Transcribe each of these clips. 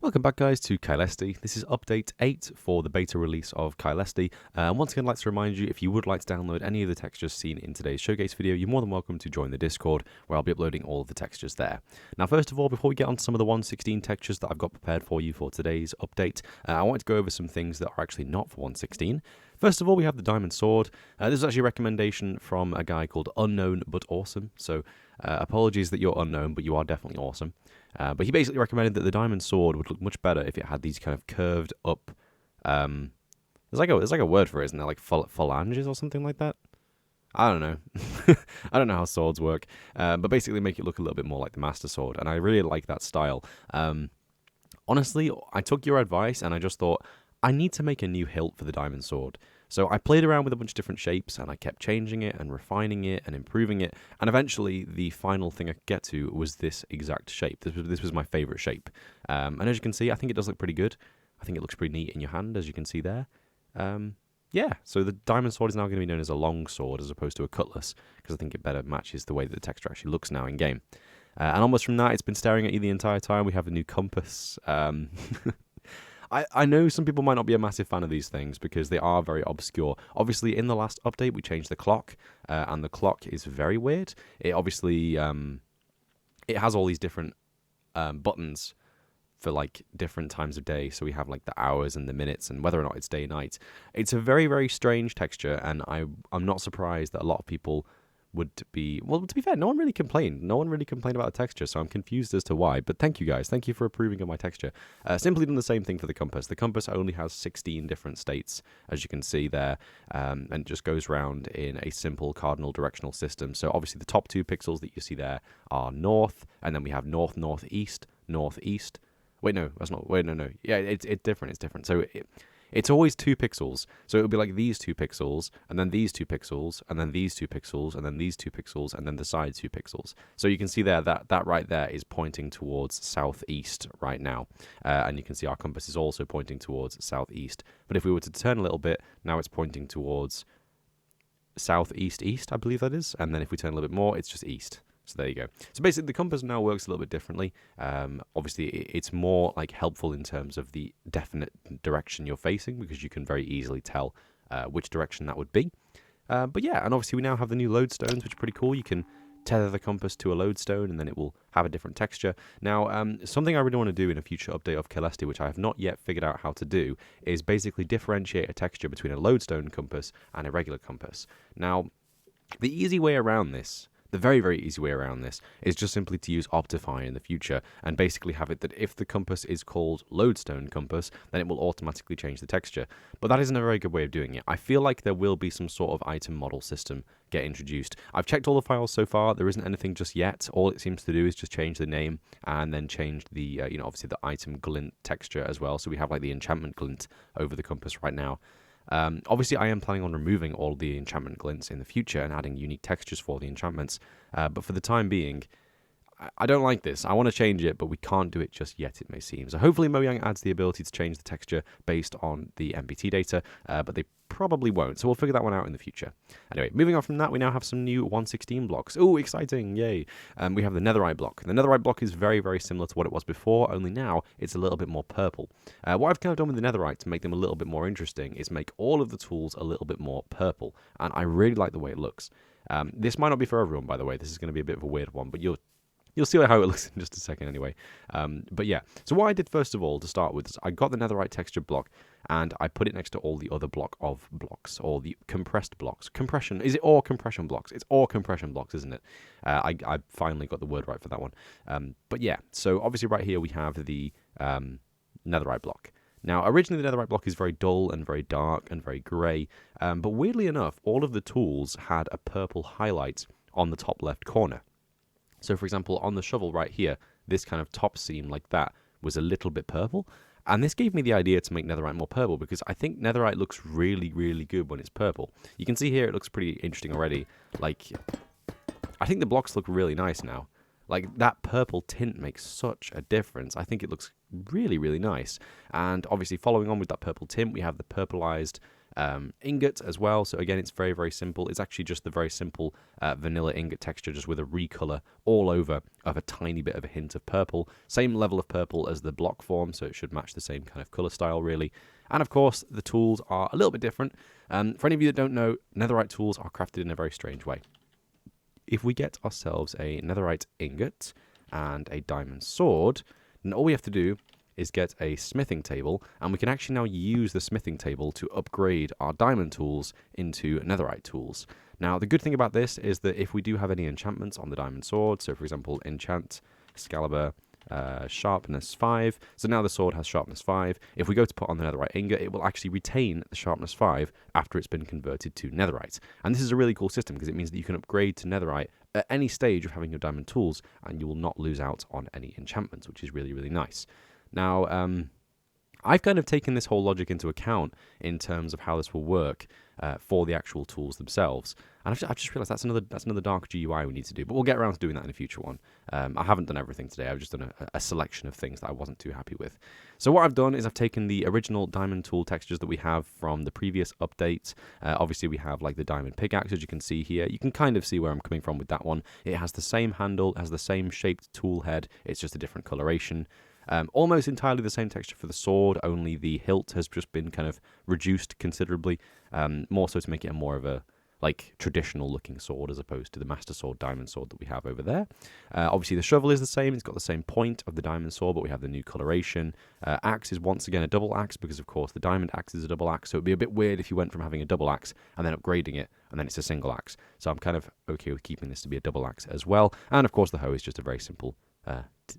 Welcome back, guys, to Caelesti. This is update 8 for the beta release of Caelesti. And once again, I'd like to remind you, if you would like to download any of the textures seen in today's showcase video, you're more than welcome to join the Discord, where I'll be uploading all of the textures there. Now, first of all, before we get on to some of the 1.16 textures that I've got prepared for you for today's update, I wanted to go over some things that are actually not for 1.16. First of all, we have the Diamond Sword. This is actually a recommendation from a guy called Unknown But Awesome, so apologies that you're unknown, but you are definitely awesome. But he basically recommended that the Diamond Sword would look much better if it had these kind of curved up. There's like a word for it, isn't there? Like phalanges or something like that. I don't know. I don't know how swords work, but basically make it look a little bit more like the Master Sword, and I really like that style. Honestly, I took your advice, and I just thought I need to make a new hilt for the Diamond Sword. So I played around with a bunch of different shapes, and I kept changing it and refining it and improving it, and eventually the final thing I could get to was this exact shape. This was my favorite shape. And as you can see, I think it does look pretty good. I think it looks pretty neat in your hand, as you can see there. Yeah, so the Diamond Sword is now going to be known as a long sword as opposed to a cutlass, because I think it better matches the way that the texture actually looks now in-game. And almost from that, it's been staring at you the entire time. We have a new compass. I know some people might not be a massive fan of these things because they are very obscure. Obviously, in the last update, we changed the clock, and the clock is very weird. It obviously it has all these different buttons for like different times of day. So we have like the hours and the minutes and whether or not it's day or night. It's a very, very strange texture, and I'm not surprised that a lot of people would be, well, to be fair, no one really complained. No one really complained about the texture, so I'm confused as to why. But thank you, guys. Thank you for approving of my texture. Simply done the same thing for the compass. The compass only has 16 different states, as you can see there, and it just goes around in a simple cardinal directional system. So obviously the top 2 pixels that you see there are north, and then we have north, northeast, northeast. Wait, no, that's not, wait, no. Yeah, it's different, it's different. So it's always 2 pixels, so it would be like these 2 pixels, and then these 2 pixels, and then these 2 pixels, and then these 2 pixels, and then the side 2 pixels. So you can see there that right there is pointing towards southeast right now, and you can see our compass is also pointing towards southeast. But if we were to turn a little bit, now it's pointing towards southeast east, I believe that is, and then if we turn a little bit more, it's just east. So there you go. So basically, the compass now works a little bit differently. Obviously, it's more like helpful in terms of the definite direction you're facing, because you can very easily tell which direction that would be. But yeah, and obviously we now have the new lodestones, which are pretty cool. You can tether the compass to a lodestone, and then it will have a different texture. Now, something I really want to do in a future update of Caelesti, which I have not yet figured out how to do, is basically differentiate a texture between a lodestone compass and a regular compass. Now, the easy way around this, the very, very easy way around this, is just simply to use Optifine in the future and basically have it that if the compass is called lodestone compass, then it will automatically change the texture. But that isn't a very good way of doing it. I feel like there will be some sort of item model system get introduced. I've checked all the files so far. There isn't anything just yet. All it seems to do is just change the name and then change the, obviously the item glint texture as well. So we have like the enchantment glint over the compass right now. Obviously, I am planning on removing all the enchantment glints in the future and adding unique textures for the enchantments. But for the time being, I don't like this. I want to change it, but we can't do it just yet, it may seem. So hopefully Mojang adds the ability to change the texture based on the MBT data, but they probably won't. So we'll figure that one out in the future. Anyway, moving on from that, we now have some new 1.16 blocks. Oh, exciting, yay. We have the Netherite block. The Netherite block is very, very similar to what it was before, only now it's a little bit more purple. What I've kind of done with the Netherite to make them a little bit more interesting is make all of the tools a little bit more purple, and I really like the way it looks. This might not be for everyone, by the way. This is going to be a bit of a weird one, but you'll see how it looks in just a second anyway. But yeah, so what I did first of all to start with is I got the Netherite texture block and I put it next to all the other block of blocks, or the compressed blocks. Compression, is it all compression blocks? It's all compression blocks, isn't it? I finally got the word right for that one. But yeah, so obviously right here we have the Netherite block. Now, originally the Netherite block is very dull and very dark and very grey, but weirdly enough, all of the tools had a purple highlight on the top left corner. So, for example, on the shovel right here, this kind of top seam like that was a little bit purple. And this gave me the idea to make Netherite more purple, because I think Netherite looks really, really good when it's purple. You can see here it looks pretty interesting already. Like, I think the blocks look really nice now. Like, that purple tint makes such a difference. I think it looks really, really nice. And obviously, following on with that purple tint, we have the purplized ingot as well. So again, it's very, very simple. It's actually just the very simple vanilla ingot texture, just with a recolor all over of a tiny bit of a hint of purple. Same level of purple as the block form, so it should match the same kind of color style, really. And of course, the tools are a little bit different. For any of you that don't know, Netherite tools are crafted in a very strange way. If we get ourselves a Netherite ingot and a diamond sword, then all we have to do is get a smithing table, and we can actually now use the smithing table to upgrade our diamond tools into Netherite tools. Now, the good thing about this is that if we do have any enchantments on the diamond sword, so for example, enchant Excalibur sharpness 5, so now the sword has sharpness 5. If we go to put on the Netherite ingot, it will actually retain the sharpness 5 after it's been converted to Netherite. And this is a really cool system because it means that you can upgrade to Netherite at any stage of having your diamond tools, and you will not lose out on any enchantments, which is really, really nice. Now, I've kind of taken this whole logic into account in terms of how this will work for the actual tools themselves. And I've just realised that's another dark GUI we need to do, but we'll get around to doing that in a future one. I haven't done everything today. I've just done a selection of things that I wasn't too happy with. So what I've done is I've taken the original diamond tool textures that we have from the previous update. Obviously, we have like the diamond pickaxe, as you can see here. You can kind of see where I'm coming from with that one. It has the same handle, has the same shaped tool head. It's just a different coloration. Almost entirely the same texture for the sword, only the hilt has just been kind of reduced considerably, more so to make it a more of a like traditional looking sword as opposed to the master sword diamond sword that we have over there. Obviously the shovel is the same, it's got the same point of the diamond sword, but we have the new coloration. Axe is once again a double axe because of course the diamond axe is a double axe, so it'd be a bit weird if you went from having a double axe and then upgrading it and then it's a single axe. So I'm kind of okay with keeping this to be a double axe as well. And of course the hoe is just a very simple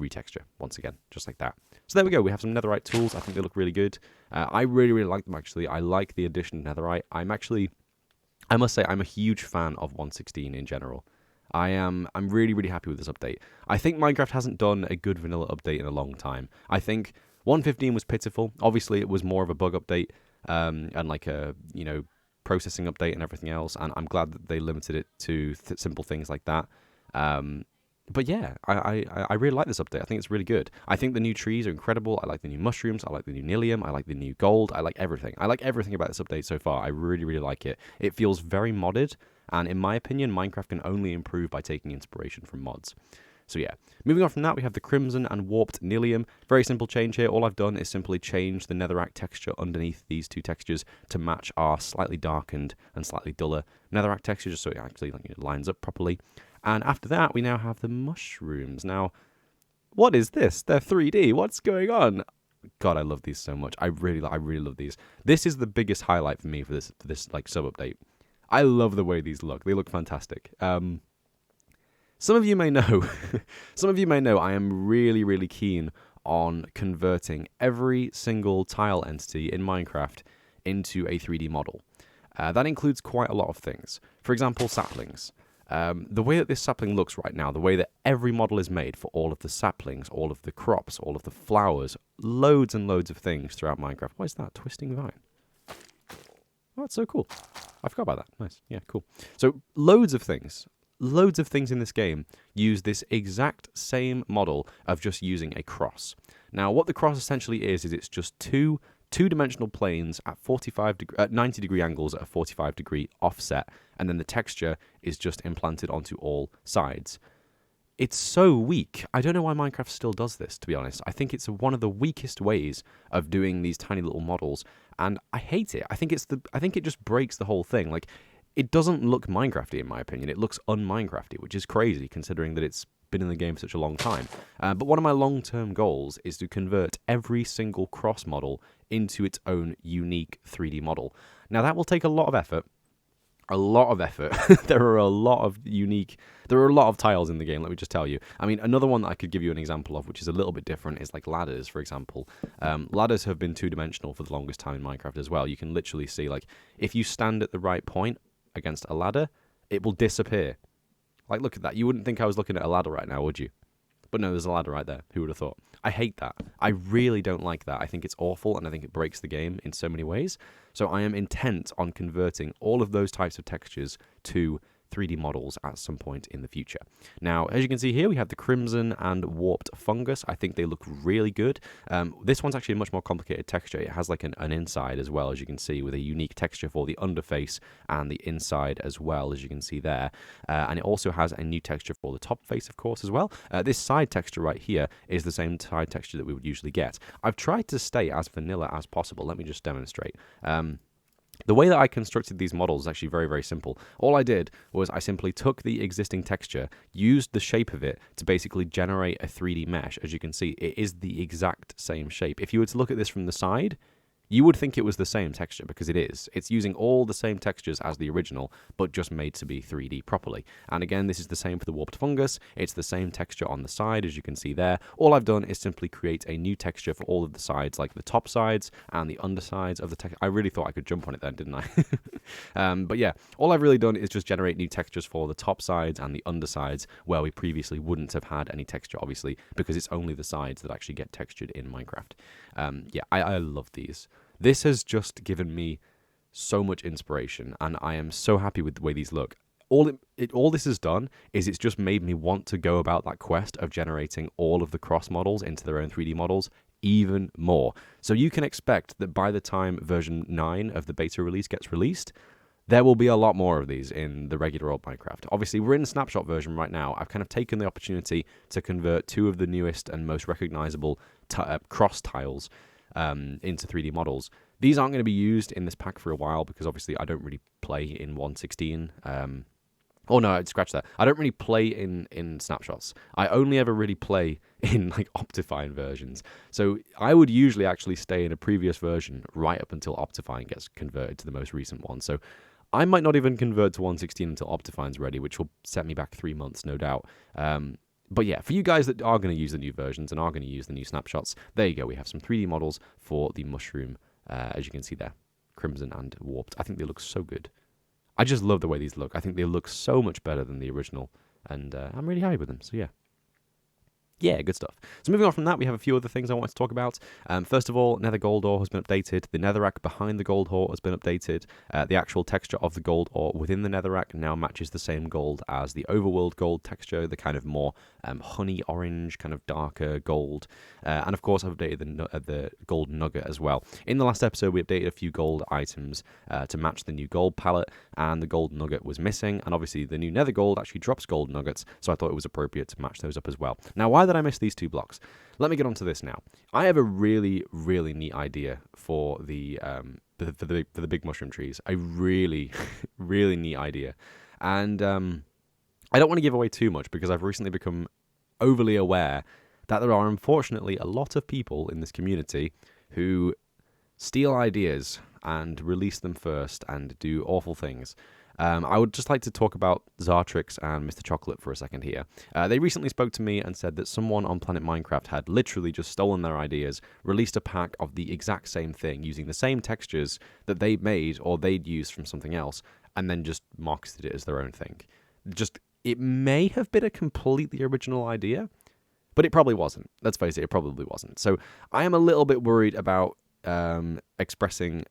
retexture once again, just like that. So there we go, we have some Netherite tools. I think they look really good. I really, really like them actually. I like the addition of Netherite. I must say I'm a huge fan of 1.16 in general. I'm really, really happy with this update. I think Minecraft hasn't done a good vanilla update in a long time. I think 1.15 was pitiful. Obviously it was more of a bug update and like a, processing update and everything else, and I'm glad that they limited it to simple things like that. But yeah, I really like this update. I think it's really good. I think the new trees are incredible. I like the new mushrooms. I like the new Nilium. I like the new gold. I like everything. I like everything about this update so far. I really, really like it. It feels very modded. And in my opinion, Minecraft can only improve by taking inspiration from mods. So yeah, moving on from that, we have the Crimson and Warped Nilium. Very simple change here. All I've done is simply change the Netherrack texture underneath these two textures to match our slightly darkened and slightly duller Netherrack texture, just so it actually lines up properly. And after that, we now have the mushrooms. Now, what is this? They're 3D. What's going on? God, I love these so much. I really love these. This is the biggest highlight for me for this like sub update. I love the way these look. They look fantastic. Some of you may know, I am really, really keen on converting every single tile entity in Minecraft into a 3D model. That includes quite a lot of things. For example, saplings. The way that this sapling looks right now, the way that every model is made for all of the saplings, all of the crops, all of the flowers, loads and loads of things throughout Minecraft. What is that? Twisting vine. Oh, that's so cool. I forgot about that. Nice. Yeah, cool. So loads of things in this game use this exact same model of just using a cross. Now, what the cross essentially is it's just two-dimensional planes at 90 degree angles at a 45 degree offset, and then the texture is just implanted onto all sides. It's so weak. I don't know why Minecraft still does this, to be honest. I think it's one of the weakest ways of doing these tiny little models, and I hate it. I think it just breaks the whole thing. Like, it doesn't look Minecrafty in my opinion. It looks un-Minecrafty, which is crazy considering that it's been in the game for such a long time. But one of my long-term goals is to convert every single cross model into its own unique 3D model. Now, that will take a lot of effort. There are a lot of tiles in the game, let me just tell you. I mean, another one that I could give you an example of, which is a little bit different, is like ladders, for example. Ladders have been two-dimensional for the longest time in Minecraft as well. You can literally see, like, if you stand at the right point against a ladder, it will disappear. Like, look at that. You wouldn't think I was looking at a ladder right now, would you? But no, there's a ladder right there. Who would have thought? I hate that. I really don't like that. I think it's awful, and I think it breaks the game in so many ways. So I am intent on converting all of those types of textures to 3D models at some point in the future. Now, as you can see here, we have the crimson and warped fungus. I think they look really good. This one's actually a much more complicated texture. It has like an inside as well, as you can see, with a unique texture for the underface and the inside as well, as you can see there. And it also has a new texture for the top face, of course, as well. This side texture right here is the same side texture that we would usually get. I've tried to stay as vanilla as possible. Let me just demonstrate. The way that I constructed these models is actually very, very simple. All I did was I simply took the existing texture, used the shape of it to basically generate a 3D mesh. As you can see, it is the exact same shape. If you were to look at this from the side, you would think it was the same texture, because it is. It's using all the same textures as the original, but just made to be 3D properly. And again, this is the same for the warped fungus. It's the same texture on the side, as you can see there. All I've done is simply create a new texture for all of the sides, like the top sides and the undersides of the texture. I really thought I could jump on it then, didn't I? But yeah, all I've really done is just generate new textures for the top sides and the undersides, where we previously wouldn't have had any texture, obviously, because it's only the sides that actually get textured in Minecraft. Yeah, I love these. This has just given me so much inspiration, and I am so happy with the way these look. All this has done is it's just made me want to go about that quest of generating all of the cross models into their own 3D models even more. So you can expect that by the time version 9 of the beta release gets released, there will be a lot more of these in the regular old Minecraft. Obviously, we're in the snapshot version right now. I've kind of taken the opportunity to convert 2 of the newest and most recognizable cross tiles into 3D models. These aren't going to be used in this pack for a while, because obviously I don't really play in 1.16. Oh no, I'd scratch that. I don't really play in snapshots. I only ever really play in like Optifine versions. So I would usually actually stay in a previous version right up until Optifine gets converted to the most recent one. So I might not even convert to 1.16 until Optifine's ready, which will set me back 3 months, no doubt. But yeah, for you guys that are going to use the new versions and are going to use the new snapshots, there you go. We have some 3D models for the mushroom, as you can see there, crimson and warped. I think they look so good. I just love the way these look. I think they look so much better than the original, and I'm really happy with them. So yeah. Yeah, good stuff. So moving on from that, we have a few other things I want to talk about. First of all, Nether gold ore has been updated. The netherrack behind the gold ore has been updated. The actual texture of the gold ore within the netherrack now matches the same gold as the overworld gold texture, the kind of more honey orange, kind of darker gold. And of course, I've updated the gold nugget as well. In the last episode, we updated a few gold items to match the new gold palette, and the gold nugget was missing. And obviously, the new nether gold actually drops gold nuggets, so I thought it was appropriate to match those up as well. Now, why did I miss these 2 blocks? Let me get onto this now. I have a really, really neat idea for the big mushroom trees. A really, really neat idea, and I don't want to give away too much, because I've recently become overly aware that there are unfortunately a lot of people in this community who steal ideas and release them first and do awful things. I would just like to talk about Zartrix and Mr. Chocolate for a second here. They recently spoke to me and said that someone on Planet Minecraft had literally just stolen their ideas, released a pack of the exact same thing using the same textures that they'd made or they'd used from something else, and then just marketed it as their own thing. It may have been a completely original idea, but it probably wasn't. Let's face it probably wasn't. So I am a little bit worried about expressing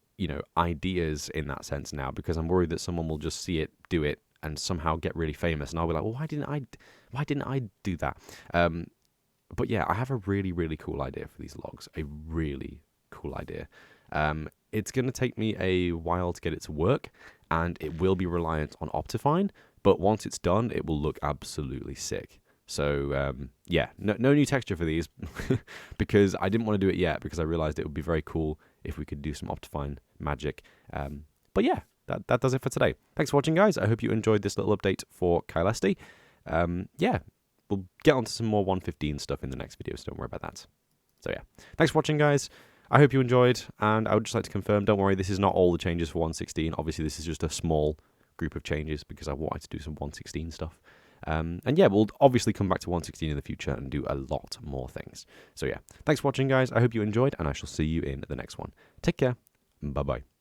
ideas in that sense now, because I'm worried that someone will just see it, do it, and somehow get really famous, and I'll be like, well, why didn't I do that? But yeah, I have a really, really cool idea for these logs. A really cool idea. It's going to take me a while to get it to work, and it will be reliant on Optifine, but once it's done, it will look absolutely sick. So, yeah, no new texture for these, because I didn't want to do it yet, because I realized it would be very cool if we could do some Optifine magic. But yeah, that does it for today. Thanks for watching, guys. I hope you enjoyed this little update for Caelesti. Yeah, we'll get onto some more 1.15 stuff in the next video, so don't worry about that. So yeah, thanks for watching, guys. I hope you enjoyed, and I would just like to confirm, don't worry, this is not all the changes for 1.16. Obviously, this is just a small group of changes, because I wanted to do some 1.16 stuff. And yeah, we'll obviously come back to 1.16 in the future and do a lot more things. So yeah, thanks for watching, guys. I hope you enjoyed, and I shall see you in the next one. Take care. Bye-bye.